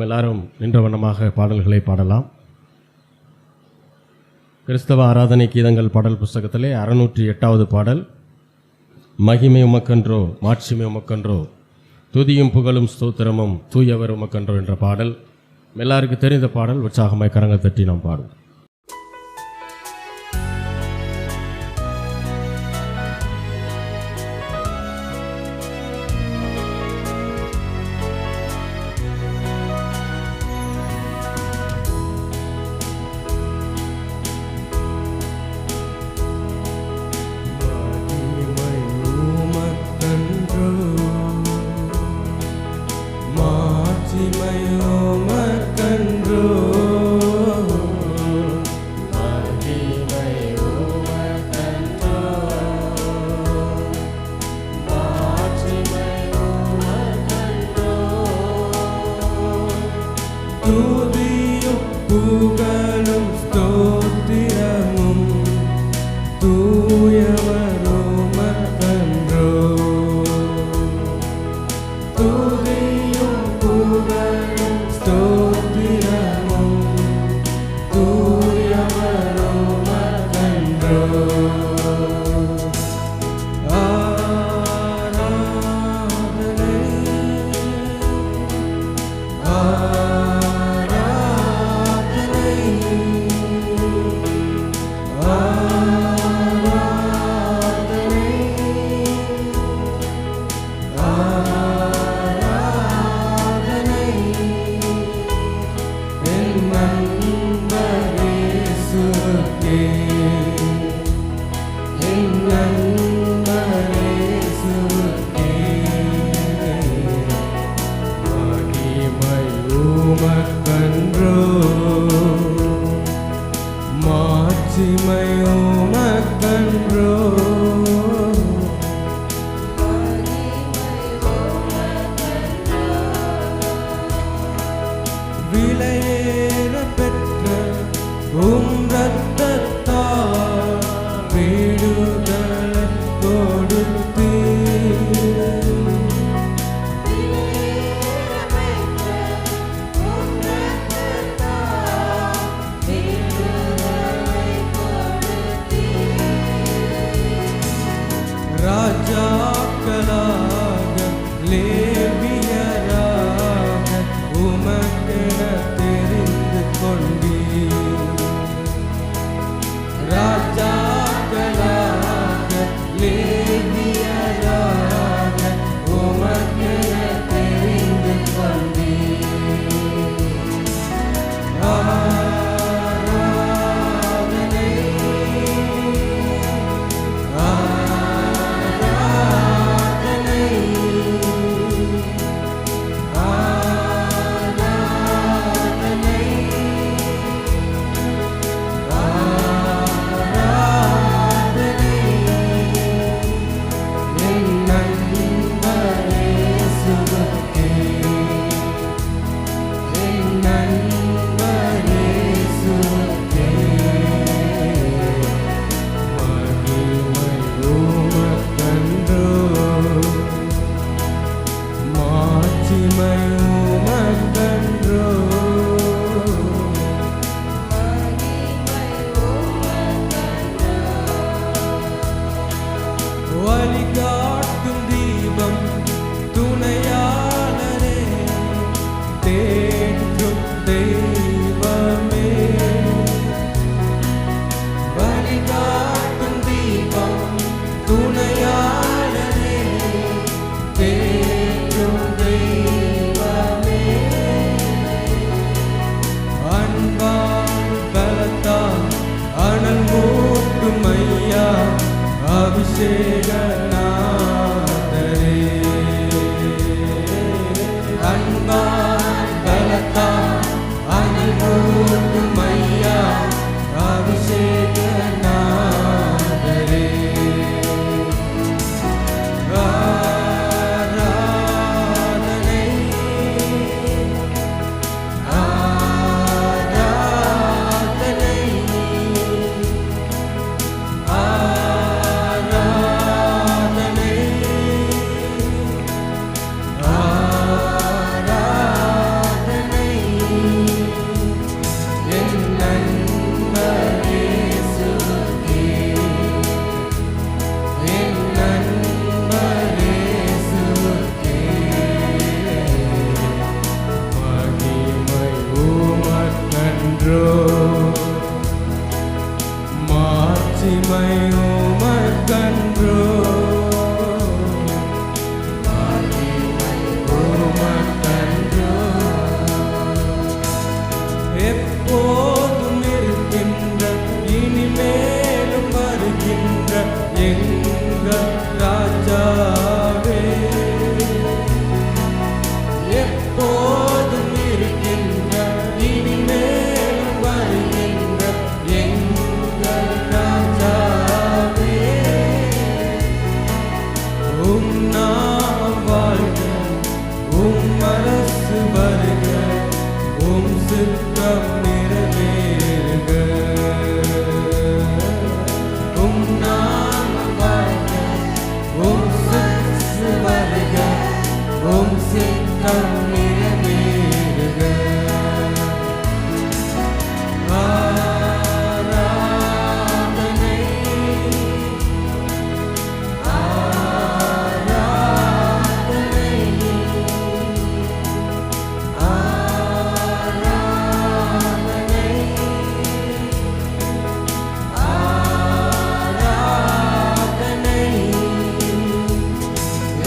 நாம் எல்லாரும் நின்ற வண்ணமாக பாடல்களை பாடலாம். கிறிஸ்தவ ஆராதனை கீதங்கள் பாடல் புஸ்தகத்திலே 608வது பாடல், மகிமை உமக்கன்றோ மாட்சிமை உமக்கன்றோ, துதியும் புகழும் ஸ்தோத்திரமும் தூயவர் உமக்கன்றோ என்ற பாடல். எல்லாருக்கு தெரிந்த பாடல். உற்சாகமாய் கரங்கள் தட்டி நாம் பாடுவோம். உமக்கன்றோ மாட்சிமை உமக்கன்றோ உமக்கன்றோ எப்போதும் இருக்கின்ற இனிமேலும் வருகின்ற எங்கள் ராஜாவே எப்போதும் இருக்கின்ற இனிமேலும் வருகின்ற எங்கள் ராஜாவே உம் நாமம் வாழ்க உம் அரசு வருக உம் சித்தம் நிறைவேறுக உம் நாமம் வாழ்க உம் அரசு வருக உம் சித்தம் நிறைவேறுக ஆராதனை ஆராதனை ஆராதனை ஆராதனை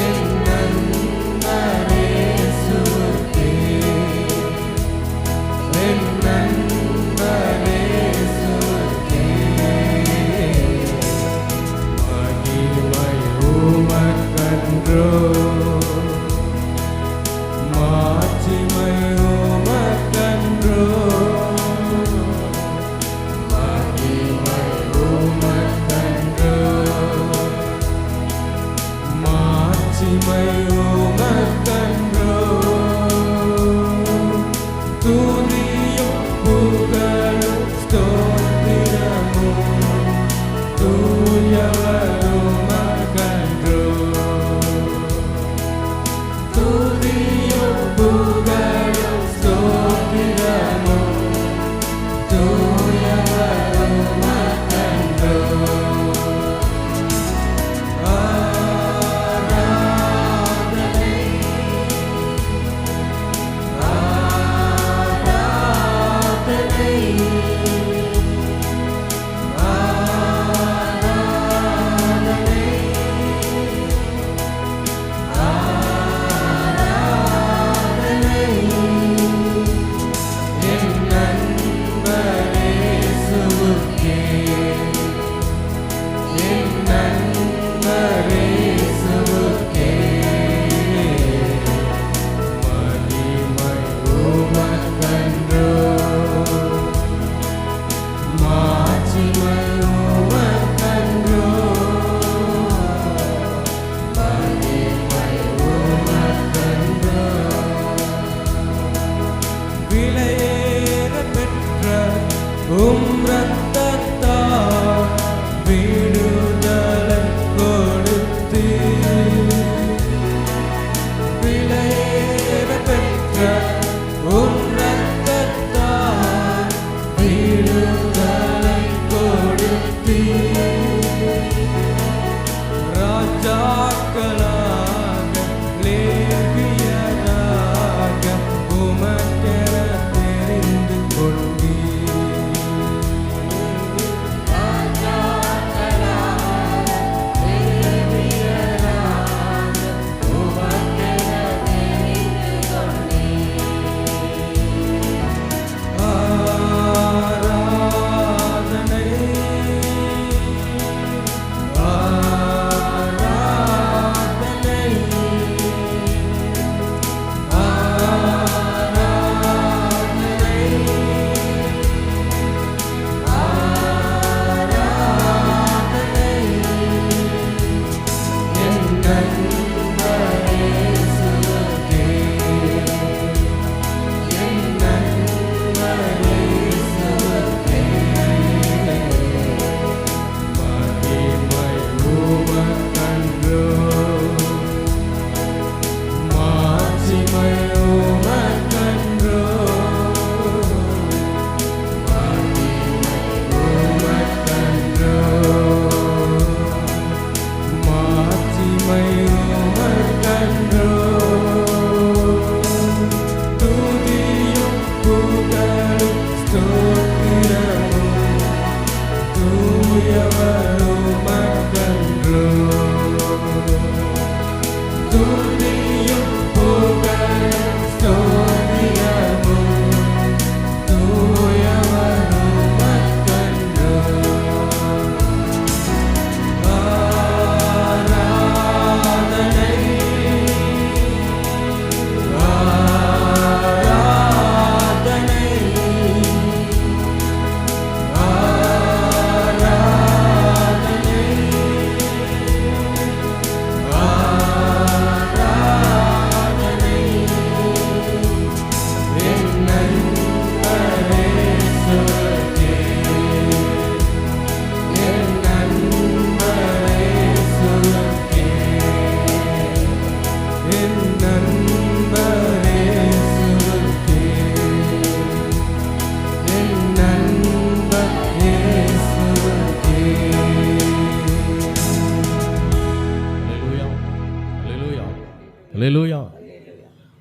என் நண்பரே சுத்தே என் நண்பரே சுத்தே மகிமை உமக்கன்றோ மாட்சிமை உமக்கன்றோ மகிமை உமக்கன்றோ மாட்சிமை உமக்கன்றோ துதியும் புகழும் ஸ்தோத்திரமும் தூயவர் உமக்கன்றோ துதியும் புகழும் ஸ்தோத்திரமும் தூயவர் உமக்கன்றோ ஆராதனை ஆராதனை ஆராதனை ஆராதனை என் நண்பரே சுவுக்கே என் நண்பரே சுவுக்கே மகிமை உமக்கன்றோ மாட்சிமை உமக்கன்றோ மகிமை உமக்கன்றோ விலையேற பெற்ற உம் இரத்தத்தால் விடுதலை கொடுத்து விலையேற பெற்ற உம் இரத்தத்தால் விடுதலை கொடுத்து ராஜாக்களாக லேவியராக உமக்கென தெரிந்து கொண்டீர்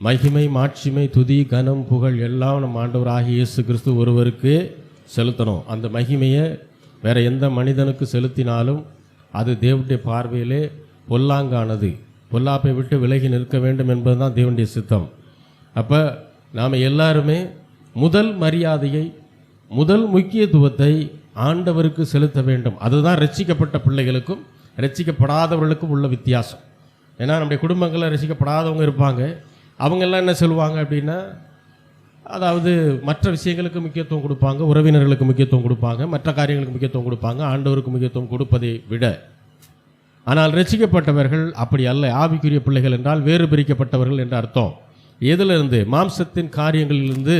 மகிமை, மாட்சிமை, துதி, கனம், புகழ் எல்லாம் நம்ம ஆண்டவராகிய இயேசு கிறிஸ்து ஒருவருக்கு செலுத்தணும். அந்த மகிமையை வேற எந்த மனிதனுக்கு செலுத்தினாலும் அது தேவனுடைய பார்வையிலே பொல்லாங்கானது. பொல்லாப்பை விட்டு விலகி நிற்க வேண்டும் என்பது தான் தேவனுடைய சித்தம். அப்போ நாம் எல்லாருமே முதல் மரியாதையை, முதல் முக்கியத்துவத்தை ஆண்டவருக்கு செலுத்த வேண்டும். அதுதான் ரட்சிக்கப்பட்ட பிள்ளைகளுக்கும் ரட்சிக்கப்படாதவர்களுக்கும் உள்ள வித்தியாசம். ஏன்னா நம்முடைய குடும்பங்களில் ரட்சிக்கப்படாதவங்க இருப்பாங்க. அவங்கெல்லாம் என்ன சொல்லுவாங்க அப்படின்னா, அதாவது மற்ற விஷயங்களுக்கு முக்கியத்துவம் கொடுப்பாங்க, உறவினர்களுக்கு முக்கியத்துவம் கொடுப்பாங்க, மற்ற காரியங்களுக்கு முக்கியத்துவம் கொடுப்பாங்க, ஆண்டவருக்கு முக்கியத்துவம் கொடுப்பதை விட. ஆனால் ரட்சிக்கப்பட்டவர்கள் அப்படி அல்ல. ஆவிக்குரிய பிள்ளைகள் என்றால் வேறு பிரிக்கப்பட்டவர்கள் என்ற அர்த்தம். எதிலிருந்து? மாம்சத்தின் காரியங்களிலிருந்து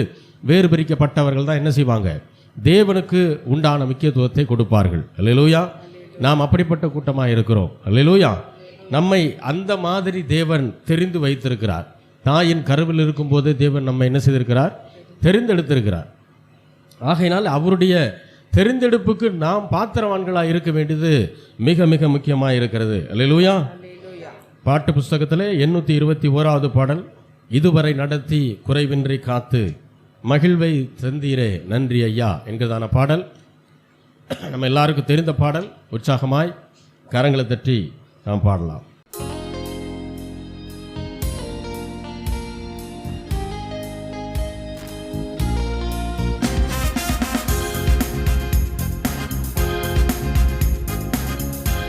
வேறு பிரிக்கப்பட்டவர்கள் தான் என்ன செய்வாங்க? தேவனுக்கு உண்டான முக்கியத்துவத்தை கொடுப்பார்கள். அல்லேலூயா. நாம் அப்படிப்பட்ட கூட்டமாக இருக்கிறோம். அல்லேலூயா. நம்மை அந்த மாதிரி தேவன் தெரிந்து வைத்திருக்கிறார். தாயின் கருவில் இருக்கும்போது தேவன் நம்மை என்ன செய்திருக்கிறார்? தெரிந்தெடுத்திருக்கிறார். ஆகையினால் அவருடைய தெரிந்தெடுப்புக்கு நாம் பாத்திரவான்களாக இருக்க வேண்டியது மிக மிக முக்கியமாக இருக்கிறது. அல்லேலூயா. பாட்டு புஸ்தகத்தில் 821வது பாடல், இதுவரை நடத்தி குறைவின்றி காத்து மகிழ்வை தந்தீரே நன்றி ஐயா என்கிறதான பாடல். நம்ம எல்லாருக்கும் தெரிந்த பாடல். உற்சாகமாய் கரங்களை தட்டி நாம் பாடலாம்.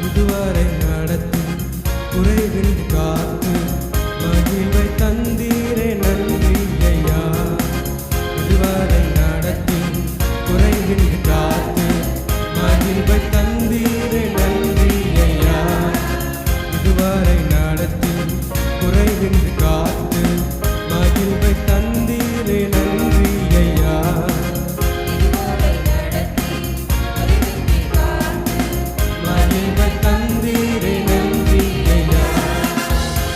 இதுவரை நடத்தி குறைவில் காத்து மகிழ்வை தந்தீரே நன்றி ஐயா. இதுவரை நடத்தி குறைவில் காத்து மகிழ்வை தந்தீரே நன்றி ஐயா. இதுவரை நடத்தி குறைவில் காத்து மகிழ்வை தந்தீரே நன்றி ஐயா. மகிழ்வை தந்தீரே நன்றி ஐயா.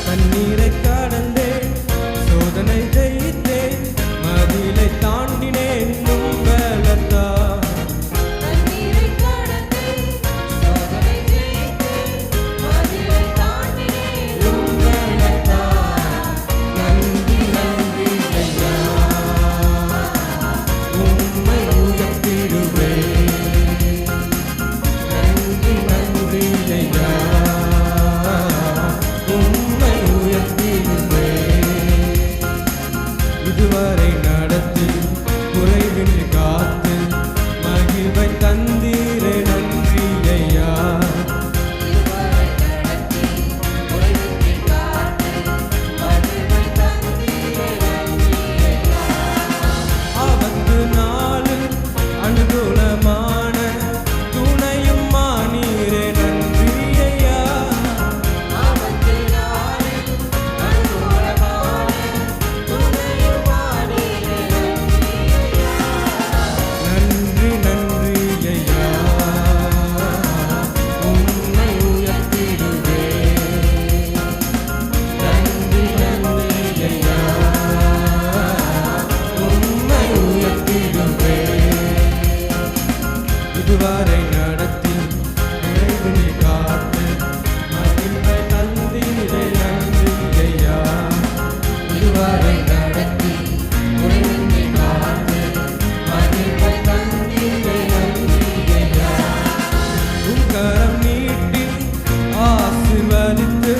கண்ணீரை கடந்தேன், சோதனை ஜெயித்தேன், மதிலை தாண்டினேன் உங்களத்தா. உங்களத்தா. நன்றி நன்றி ஐயா. உம்மை உயர்த்திடுவேன். நன்றி நன்றி ஐயா. உம்மை உயர்த்திடுவேன். இதுவரை நடத்தி குறைவின்றி காத்து மகிழ்வை தந்தீரே நன்றி ஐயா. ஆபத்து நாளில் அனுகூலமான துணையும் மானீரே நன்றி ஐயா. நன்றி நன்றி ஐயா. உம்மை உயர்த்திடுவேன். நன்றி நன்றி ஐயா. உம்மை உயர்த்திடுவேன். இதுவரை நடத்தி குறைவின்றி காத்து மகிழ்வை தந்தீரே நன்றி ஐயா. இதுவரை நடத்தி குறைவின்றி காத்து மகிழ்வை தந்தீரே நன்றி ஐயா. உம் கரம் நீட்டி ஆசீர்வதித்து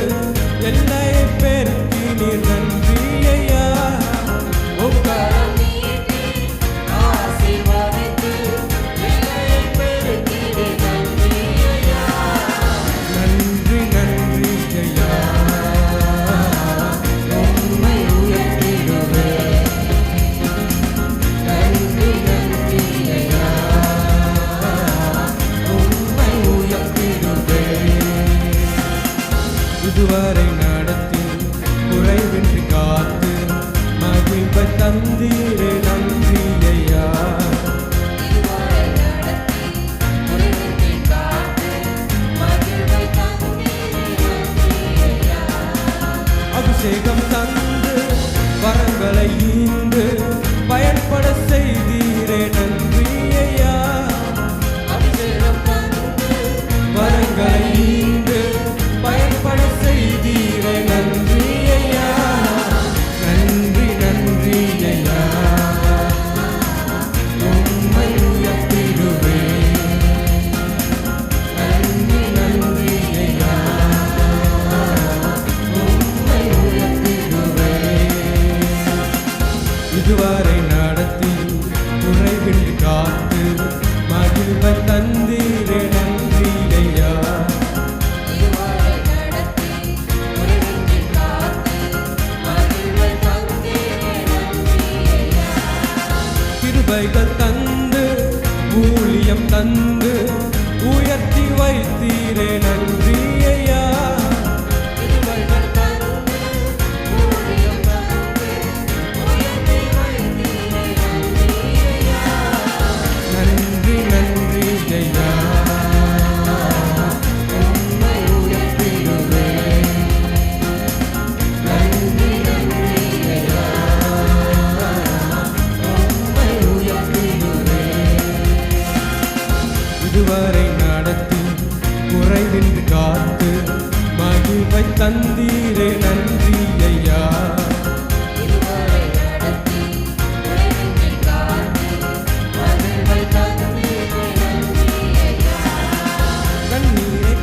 எல்லையை பெருக்கினீர் நன்றி ஐயா. உம் கரம் நீட்டி ஆசீர்வதித்து எல்லையை பெருக்கினீர் கிருபைகள் தந்து ஊழியம் தந்து உயர்த்தி வைத்தீரே நன்றி ஐயா. கிருபைகள் தந்து ஊழியம் தந்து உயர்த்தி வைத்தீரே நன்றி ஐயா. நன்றி நன்றி ஐயா. உம்மை உயர்த்திடுவேன். நன்றி நன்றி ஐயா. உம்மை உயர்த்திடுவேன். இதுவரை நடத்தி குறைவின்றி காத்து மகிழ்வை தந்தீரே நன்றி ஐயா. இதுவரை நடத்தி உறைவின்றி காத்து மகிழ்வை தந்தீரே நன்றி ஐயா. கண்ணீரை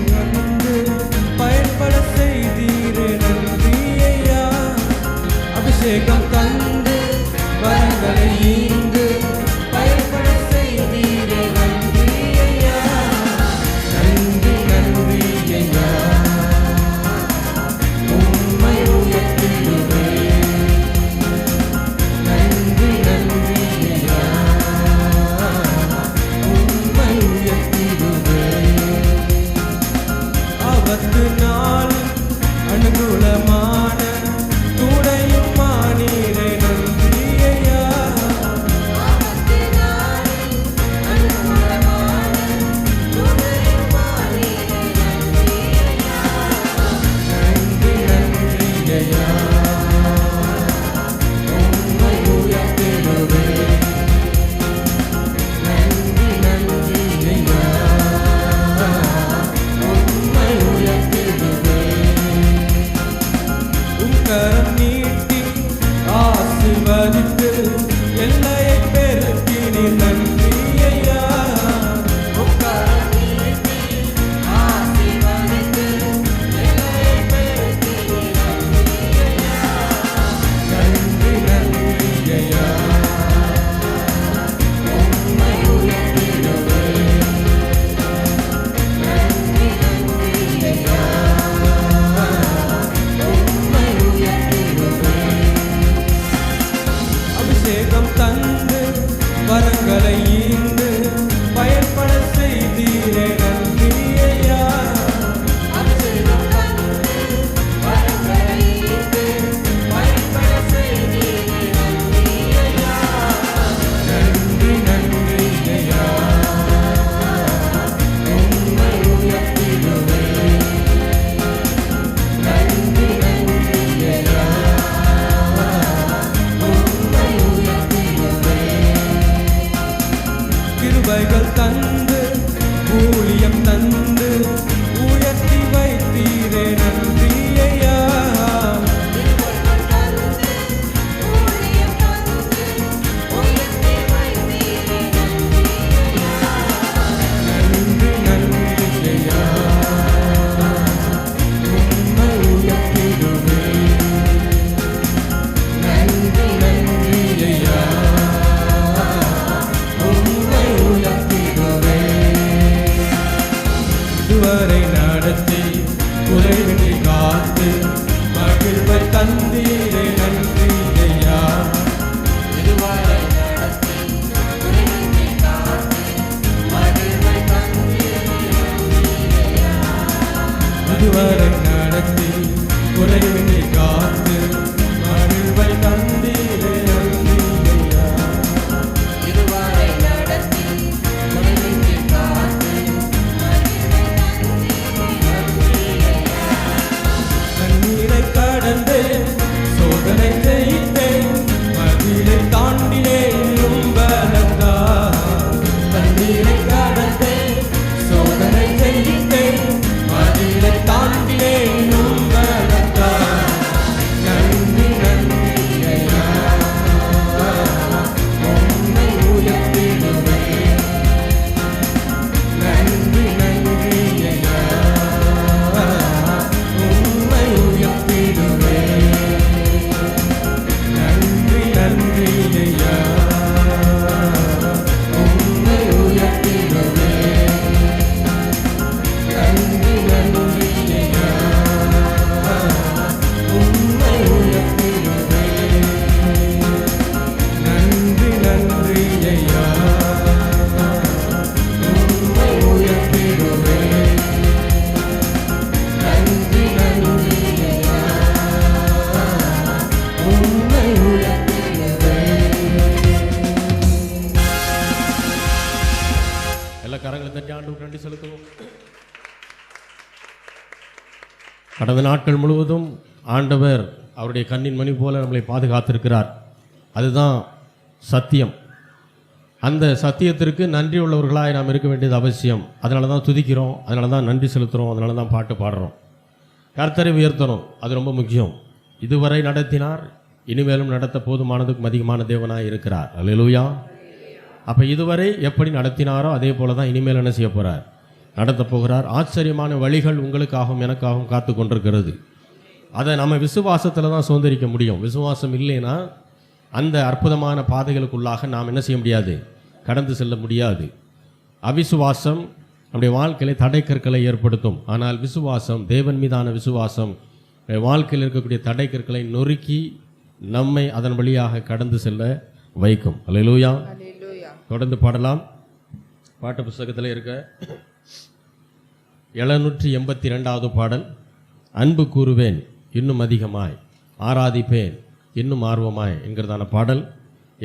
கடந்து பயன்பட செய்தீரே நன்றி ஐயா. அபிஷேகம் தந்து வரங்களை ஈந்து பயன்பட செய்தீரே நன்றி ஐயா. நன்றி நன்றி ஐயா. உம்மை உயர்த்திடுவேன். நன்றி நன்றி ஐயா. உம்மை உயர்த்திடுவேன். ஆபத்து நாள் அனுகூலமான துணையும் மானீரே நன்றி ஐயா. ஆபத்து நாளில் அனுகூலமான துணையும் மாறீரே நன்றி ஐயா. நன்றி நன்றி ஐயா. உம்மை உயர்த்திடுவேன். நன்றி நன்றி ஐயா. உம்மை உயர்த்திடுவேன். உம் கரம் நீட்டி ஆசீர்வதித்து எல்லையை பெருக்கினீர் நன்றி ஐயா. உம் கரம் நீட்டி ஆசீர்வதித்து எல்லையை பெருக்கினீர் நன்றி ஐயா. நன்றி நன்றி ஐயா. உம்மை உயர்த்திடுவேன். நன்றி நன்றி ஐயா. உம்மை உயர்த்திடுவேன். அபிஷேகம் தந்து வரங்களை ஈந்து பயன்பட செய்தீரே நன்றி ஐயா. அபிஷேகம் தந்து வரங்களை ஈந்து பயன்பட செய்தீரே நன்றி ஐயா. நன்றி நன்றி ஐயா. உம்மை உயர்த்திடுவேன். நன்றி நன்றி ஐயா. உம்மை உயர்த்திடுவேன். அறிக்கை ஆண்டவருக்கு நன்றி செலுத்துவோம். கடந்த நாட்கள் முழுவதும் ஆண்டவர் அவருடைய கண்ணின் மணி போல நம்மளை பாதுகாத்திருக்கிறார். அதுதான் சத்தியம். அந்த சத்தியத்திற்கு நன்றி உள்ளவர்களாய் நாம் இருக்க வேண்டியது அவசியம். அதனால தான் துதிக்கிறோம், அதனால தான் நன்றி செலுத்துகிறோம், அதனால தான் பாட்டு பாடுறோம். கர்த்தரை உயர்த்தணும், அது ரொம்ப முக்கியம். இதுவரை நடத்தினார், இனிமேலும் நடத்த போதுமானதுக்கும் அதிகமான தேவனாய் இருக்கிறார். அல்லேலூயா. அப்போ இதுவரை எப்படி நடத்தினாரோ அதே போல தான் இனிமேல் என்ன செய்ய போகிறார், நடத்த போகிறார். ஆச்சரியமான வழிகள் உங்களுக்காகவும் எனக்காகவும் காத்து கொண்டிருக்கிறது. அதை நம்ம விசுவாசத்தில் தான் சுதந்திரிக்க முடியும். விசுவாசம் இல்லைன்னா அந்த அற்புதமான பாதைகளுக்குள்ளாக நாம் என்ன செய்ய முடியாது, கடந்து செல்ல முடியாது. அவிசுவாசம் நம்முடைய வாழ்க்கையில தடைக்கற்களை ஏற்படுத்தும். ஆனால் விசுவாசம், தேவன் மீதான விசுவாசம் வாழ்க்கையில் இருக்கக்கூடிய தடைக்கற்களை நொறுக்கி நம்மை அதன் வழியாக கடந்து செல்ல வைக்கும். அல்லேலூயா. தொடர்ந்து பாடலாம். பாட்டு புஸ்தகத்தில் இருக்க 782வது பாடல். அன்பு கூறுவேன் இன்னும் அதிகமாய், ஆராதிப்பேன் இன்னும் ஆர்வமாய் என்கிறதான பாடல்.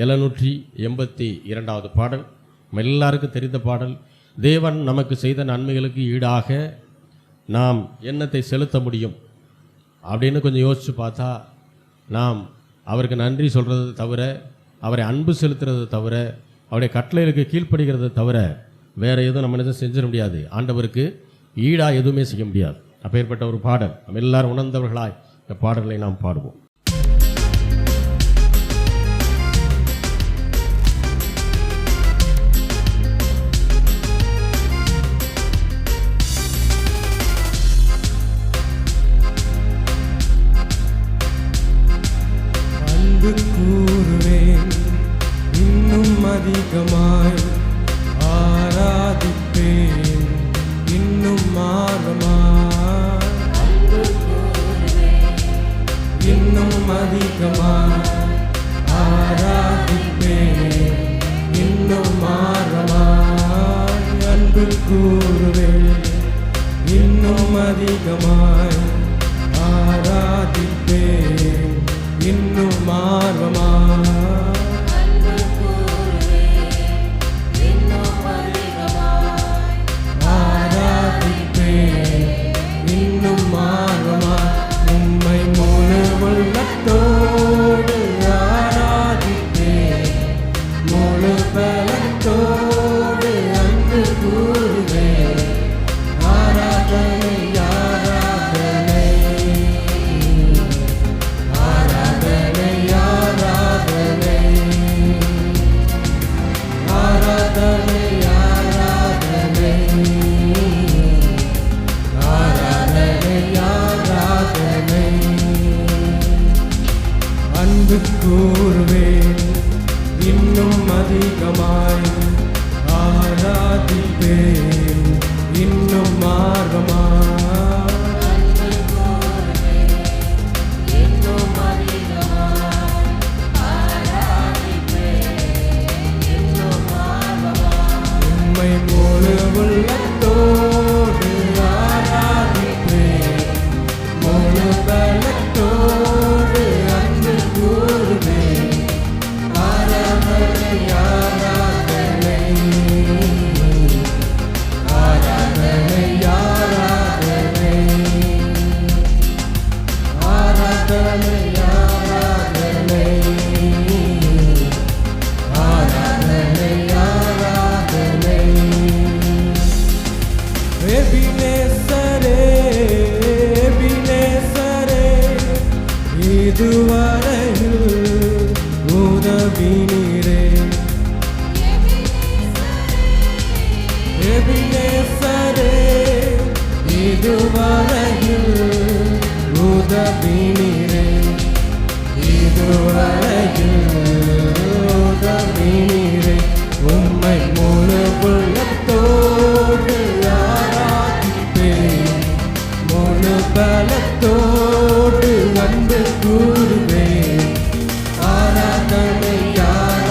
782வது பாடல் நம்ம எல்லாருக்கும் தெரிந்த பாடல். தேவன் நமக்கு செய்த நன்மைகளுக்கு ஈடாக நாம் எண்ணத்தை செலுத்த முடியும் அப்படின்னு கொஞ்சம் யோசித்து பார்த்தா, நாம் அவருக்கு நன்றி சொல்கிறது தவிர, அவரை அன்பு செலுத்துறது தவிர, அவருடைய கட்டளைகளுக்கு கீழ்ப்படுகிறத தவிர வேறு எதுவும் நம்ம எதுவும் செஞ்சிட முடியாது. ஆண்டவருக்கு ஈடாக எதுவுமே செய்ய முடியாது. அப்பேற்பட்ட ஒரு பாடல். நம்ம எல்லாரும் உணர்ந்தவர்களாய் இந்த பாடல்களை நாம் பாடுவோம். அன்பு கூறுவேன் இன்னும் அதிகமாய், ஆராதிப்பேன் இன்னும் ஆர்வமாய். இன்னும் அதிகமாய் ஆராதிப்பேன் இன்னும் ஆர்வமாய். அன்பு கூறுவேன் இன்னும் அதிகமாய், ஆராதிப்பேன் இன்னும் ஆர்வமாய். ஆராதிப்பேன் இன்னும் ஆர்வமாய். உம்மை முழு உள்ளத்தோடு ஆராதிப்பேன், முழு பலத்தோடு அன்பு கூறுவேன். ஆராதனை ஆராதனை ஆராதனை ஆராதனை ஆராதனை ஆராதனை ஆராதனை. அன்பு கூறுவேன் இன்னும் அதிகமாய், ஆராதிப்பேன் இன்னும் ஆர்வமாய். உம்மை முழு உள்ளத்தோடு ஆராதிப்பேன், முழு பலத்தோடு அன்பு கூறுவேன். ஆராதனை ஆராதனை ஆராதனை ஆராதனை ஆராதனை ஆராதனை ஆராதனை ஆராதனை. எபினேசரே எபினேசரே, இதுவரையில் உதவி நீரே. எபினேசரே, இதுவரையில் உதவி நீரே. இதுவரையில் உதவி நீரே. உம்மை முழு உள்ளத்தோடு ஆராதிப்பேன், முழு பலத்தோடு அன்பு கூறுவேன். ஆராதனை ஆராதனை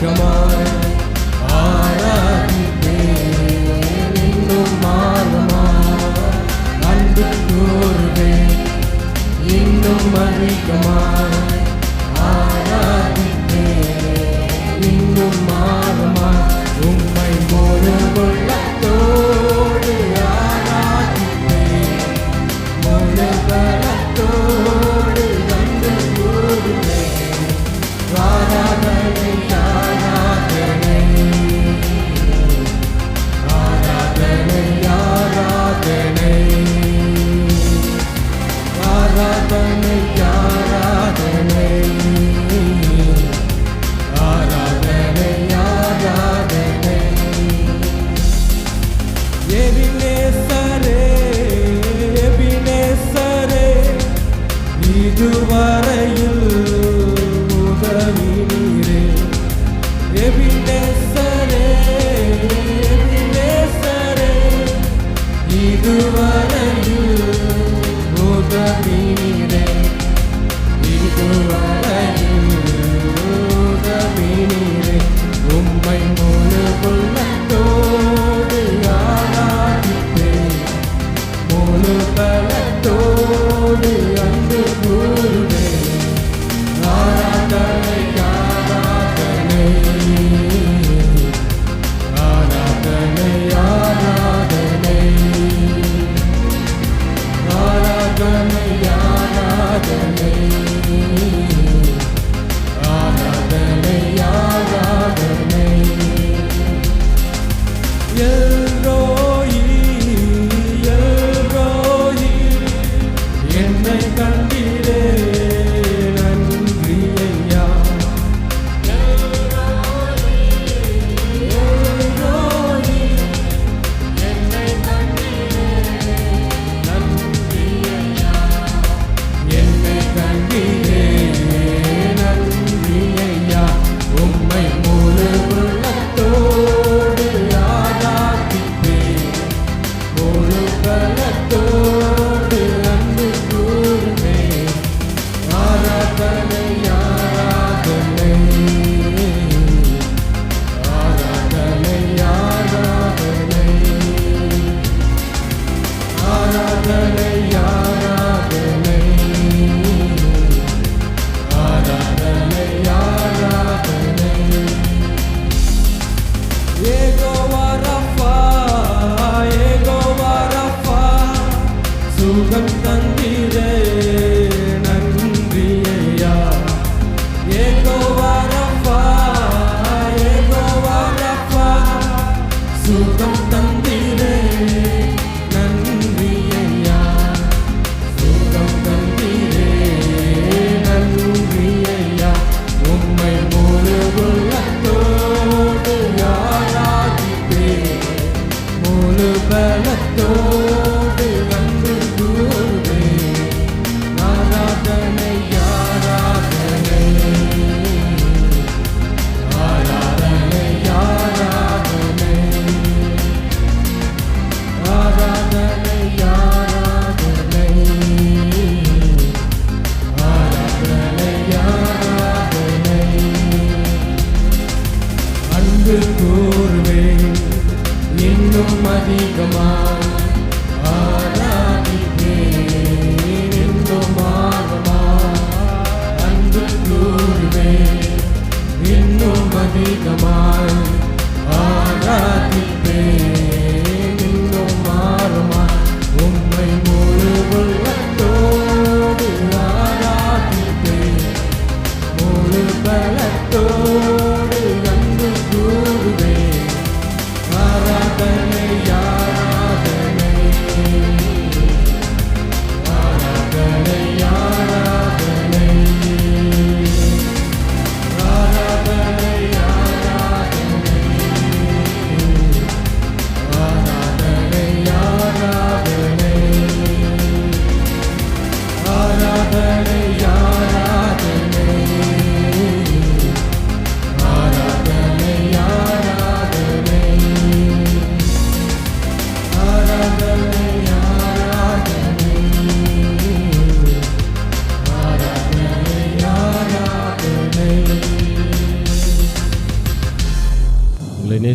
அதிகமாய் ஆராதிப்பேன் இன்னும் ஆழமாய் அன்பு கூறுவேன் இன்னும் அதிகமாய் ஆராதிப்பேன் இன்னும் ஆழமாய் உம்மை முழு உள்ளத்தோடு ஆராதிப்பேன் முழு பலத்தோடு அன்பு கூறுவேன் ஆராதனை ஆராதனை ஆராதனை ஆராதனை ஆராதனை ஆராதனை ஆராதனை ஆராதனை எபினேசரே எபினேசரே இதுவரையில் உதவி நீரே எபினேசரே எபினேசரே இதுவரையில் உதவி நீரே இதுவரையில் உதவி நீரே உம்மை முழு உள்ளத்தோடு ஆராதிப்பேன் முழு பலத்தோடு அன்பு கூறுவேன் ஆராதனை ஆராதனை ஆராதனை ஆராதனை ஆராதனை ஆராதனை ஆராதனை ஆராதனை எல்ரோயி எல்ரோயி என்னை கண்டீரே நன்றி ஐயா எல்ரோயி என்னை கண்டீரே நன்றி ஐயா என்னை கண்டீரே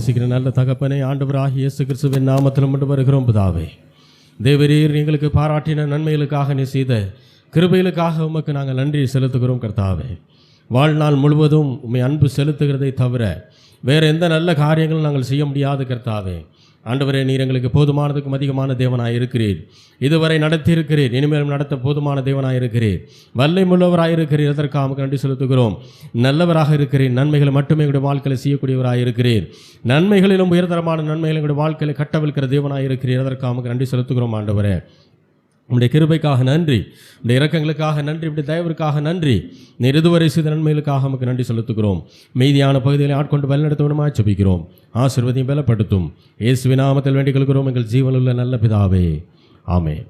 நேசிக்கிற நல்ல தகப்பனே, ஆண்டவராகிய இயேசு கிறிஸ்துவின் நாமத்தில் கொண்டு வருகிறோம் பிதாவே. தேவரீர் எங்களுக்கு பாராட்டின நன்மைகளுக்காக நீ செய்த கிருபைகளுக்காக உமக்கு நாங்கள் நன்றி செலுத்துகிறோம் கர்த்தாவே. வாழ்நாள் முழுவதும் உம்மை அன்பு செலுத்துகிறதை தவிர வேறு எந்த நல்ல காரியங்களும் நாங்கள் செய்ய முடியாது கர்த்தாவே. ஆண்டவரே, நீர் எங்களுக்கு போதுமானதுக்கும் அதிகமான தேவனாக இருக்கிறீர். இதுவரை நடத்தியிருக்கிறீர், இனிமேலும் நடத்த போதுமான தேவனாக இருக்கிறீர். வல்லை முள்ளவராக இருக்கிறீர். அதற்காக நமக்கு நன்றி செலுத்துகிறோம். நல்லவராக இருக்கிறீர். நன்மைகளை மட்டுமே எங்களுடைய வாழ்க்கையில் செய்யக்கூடியவராக இருக்கிறீர். நன்மைகளிலும் உயர்தரமான நன்மைகளை எங்களுடைய வாழ்க்கையில் கட்டவிழ்க்கிற தேவனாக இருக்கிறீர். அதற்காக நமக்கு நன்றி செலுத்துகிறோம் ஆண்டவரே. உடைய கிருபைக்காக நன்றி, உடைய இரக்கங்களுக்காக நன்றி, உடைய தயவிற்காக நன்றி. நீர் இதுவரை செய்த நன்மைகளுக்காக நமக்கு நன்றி செலுத்துகிறோம். மீதியான பகுதிகளை ஆட்கொண்டு வழிநடத்தவனுமாய் ஜெபிக்கிறோம். ஆசீர்வதியும் பலப்படுத்தும். இயேசுவின் நாமத்தில் வேண்டிக் கொள்கிறோம் எங்கள் ஜீவனுள்ள நல்ல பிதாவே. ஆமென்.